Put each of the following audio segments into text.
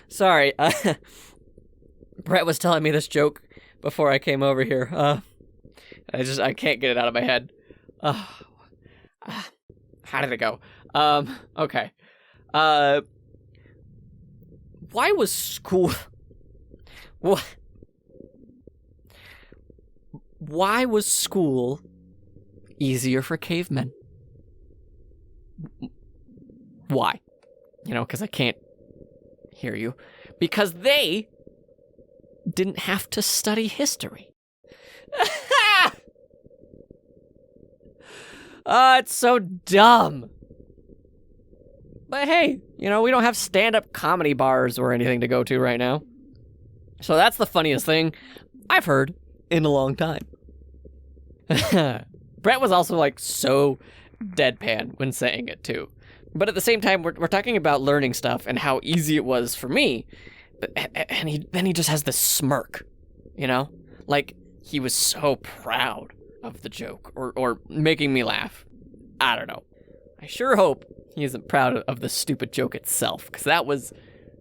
Sorry. Brett was telling me this joke before I came over here. I can't get it out of my head. How did it go? Okay. Why was school... Why was school easier for cavemen? Why? Because I can't hear you. Because they didn't have to study history. It's so dumb. But hey, we don't have stand-up comedy bars or anything to go to right now. So that's the funniest thing I've heard in a long time. Brett was also so deadpan when saying it too. But at the same time, we're talking about learning stuff and how easy it was for me. And he just has this smirk, Like he was so proud of the joke or making me laugh. I don't know. I sure hope he isn't proud of the stupid joke itself, because that was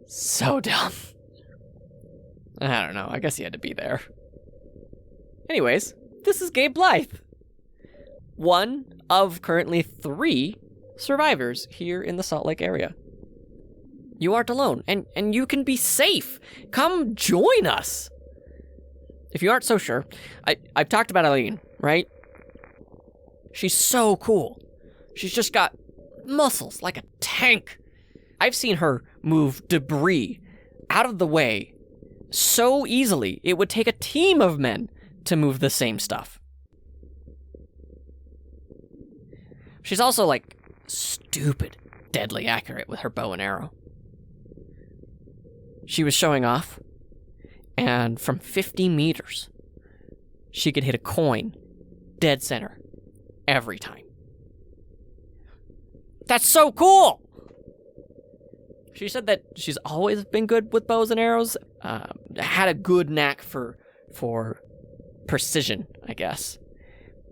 so dumb. I don't know. I guess he had to be there. Anyways, this is Gabe Blythe. One of currently 3 survivors here in the Salt Lake area. You aren't alone, and you can be safe. Come join us. If you aren't so sure, I've talked about Eileen, right? She's so cool. She's just got muscles like a tank. I've seen her move debris out of the way so easily, it would take a team of men to move the same stuff. She's also stupid, deadly accurate with her bow and arrow. She was showing off, and from 50 meters, she could hit a coin dead center every time. That's so cool! She said that she's always been good with bows and arrows, had a good knack for precision, I guess.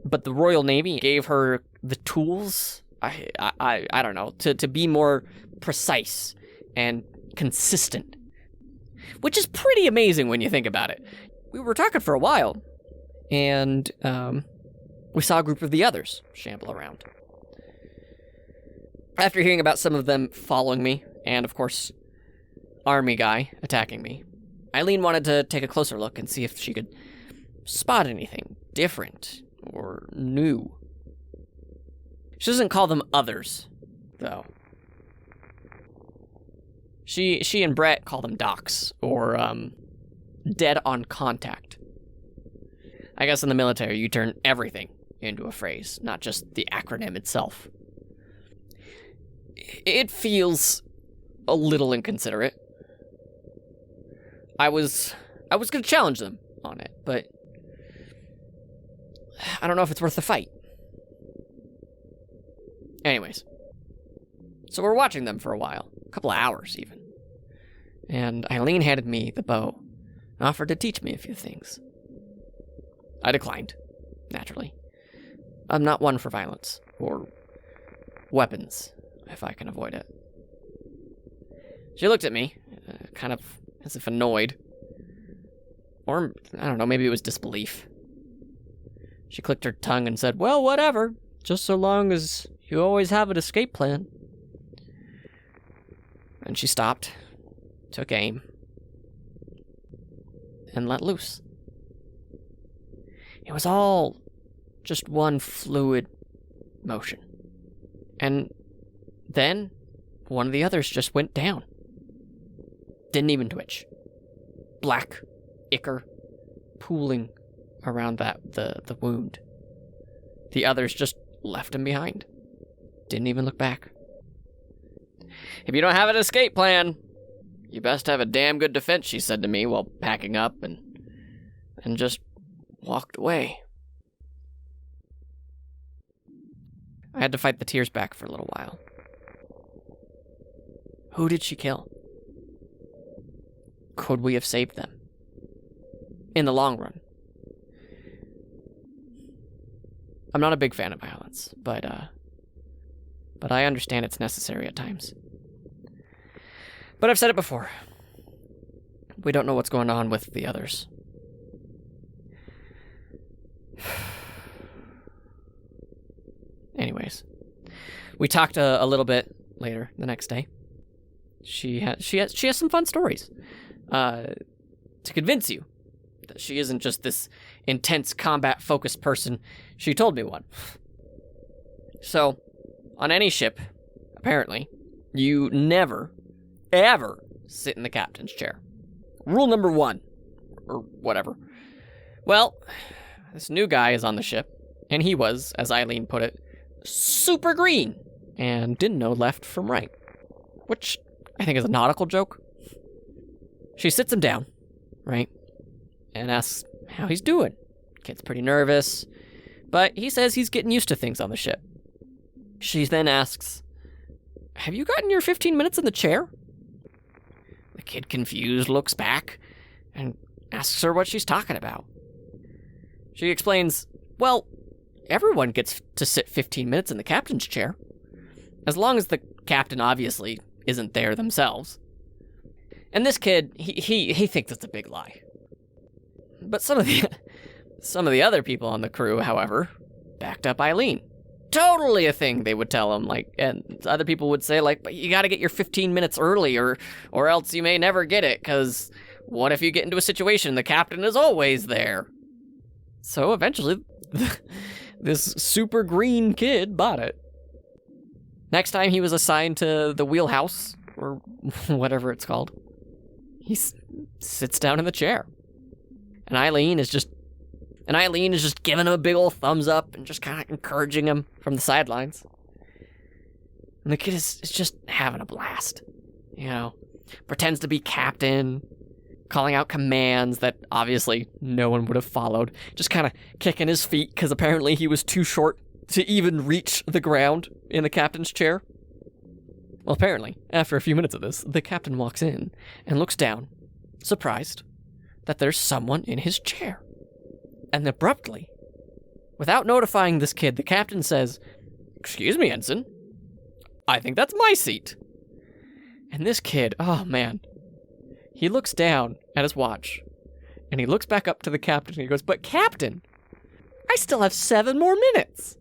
But the Royal Navy gave her the tools, I don't know, to be more precise and consistent. Which is pretty amazing when you think about it. We were talking for a while, and we saw a group of the others shamble around. After hearing about some of them following me, and of course, army guy attacking me, Eileen wanted to take a closer look and see if she could spot anything different or new. She doesn't call them others, though. She and Brett call them docs, or dead on contact. I guess in the military, you turn everything into a phrase, not just the acronym itself. It feels a little inconsiderate. I was going to challenge them on it, but I don't know if it's worth the fight. Anyways, so we're watching them for a while, a couple of hours even. And Eileen handed me the bow and offered to teach me a few things. I declined, naturally. I'm not one for violence or weapons, if I can avoid it. She looked at me, kind of as if annoyed. Or, I don't know, maybe it was disbelief. She clicked her tongue and said, "Well, whatever, just so long as you always have an escape plan." And she stopped, took aim, and let loose. It was all just one fluid motion. And then one of the others just went down. Didn't even twitch. Black ichor pooling around the wound. The others just left him behind. Didn't even look back. "If you don't have an escape plan, you best have a damn good defense," she said to me while packing up, and just walked away. I had to fight the tears back for a little while. Who did she kill? Could we have saved them? In the long run. I'm not a big fan of violence, but I understand it's necessary at times. But I've said it before. We don't know what's going on with the others. Anyways, we talked a little bit later the next day. She has some fun stories to convince you that she isn't just this intense combat-focused person. She told me one. So, on any ship, apparently, you never, ever sit in the captain's chair. Rule number 1, or whatever. Well, this new guy is on the ship, and he was, as Eileen put it, super green, and didn't know left from right, which I think is a nautical joke. She sits him down, right, and asks how he's doing. Kid's pretty nervous, but he says he's getting used to things on the ship. She then asks, have you gotten your 15 minutes in the chair? The kid, confused, looks back and asks her what she's talking about. She explains, well, everyone gets to sit 15 minutes in the captain's chair, as long as the captain obviously isn't there themselves. And this kid, he thinks it's a big lie. But some of the other people on the crew, however, backed up Eileen. Totally a thing, they would tell him, and other people would say, but you gotta get your 15 minutes early, or else you may never get it, because what if you get into a situation the captain is always there? So eventually, this super green kid bought it. Next time he was assigned to the wheelhouse, or whatever it's called, he sits down in the chair. And Eileen is just giving him a big old thumbs up and just kind of encouraging him from the sidelines. And the kid is just having a blast. Pretends to be captain, calling out commands that obviously no one would have followed. Just kind of kicking his feet because apparently he was too short to even reach the ground in the captain's chair. Well, apparently, after a few minutes of this, the captain walks in and looks down, surprised that there's someone in his chair. And abruptly, without notifying this kid, the captain says, "Excuse me, Ensign, I think that's my seat." And this kid, oh man, he looks down at his watch, and he looks back up to the captain, and he goes, "But Captain, I still have 7 more minutes."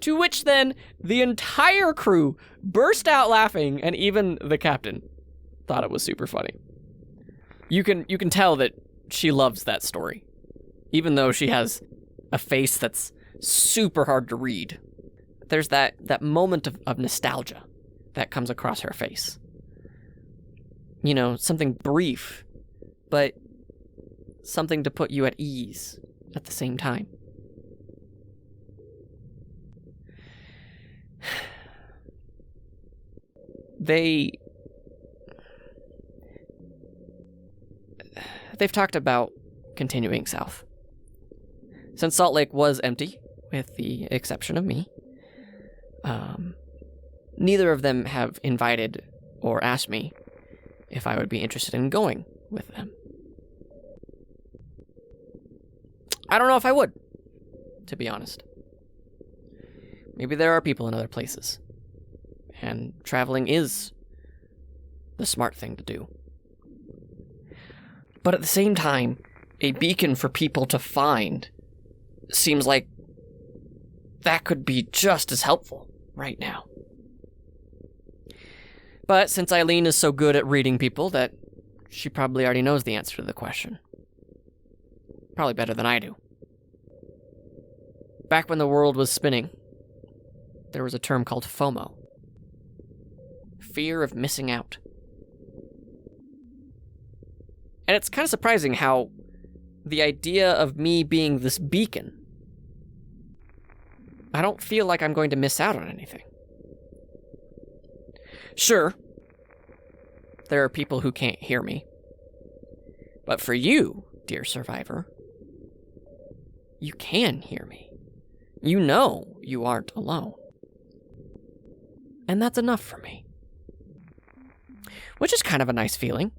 To which then, the entire crew burst out laughing, and even the captain thought it was super funny. You can tell that she loves that story, even though she has a face that's super hard to read. There's that moment of nostalgia that comes across her face. Something brief, but something to put you at ease at the same time. They've talked about continuing south. Since Salt Lake was empty, with the exception of me, neither of them have invited or asked me if I would be interested in going with them. I don't know if I would, to be honest. Maybe there are people in other places, and traveling is the smart thing to do. But at the same time, a beacon for people to find seems like that could be just as helpful right now. But since Eileen is so good at reading people that she probably already knows the answer to the question. Probably better than I do. Back when the world was spinning, there was a term called FOMO. Fear of missing out. And it's kind of surprising how the idea of me being this beacon, I don't feel like I'm going to miss out on anything. Sure, there are people who can't hear me. But for you, dear survivor, you can hear me. You know you aren't alone. And that's enough for me. Which is kind of a nice feeling.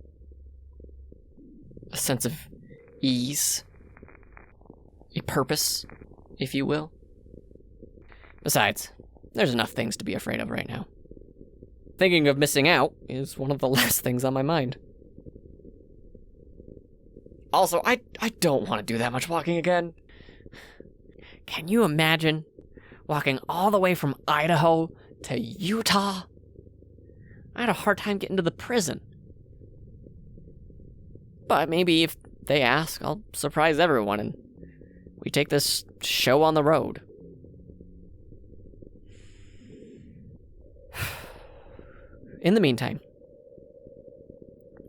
A sense of ease. A purpose, if you will. Besides, there's enough things to be afraid of right now. Thinking of missing out is one of the last things on my mind. Also, I don't want to do that much walking again. Can you imagine walking all the way from Idaho to Utah? I had a hard time getting to the prison. But maybe if they ask, I'll surprise everyone and we take this show on the road. In the meantime,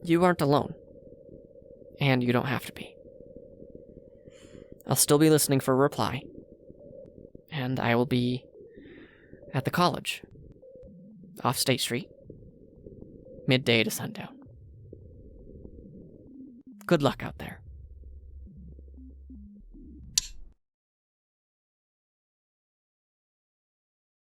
you aren't alone. And you don't have to be. I'll still be listening for a reply. And I will be at the college, off State Street, midday to sundown. Good luck out there.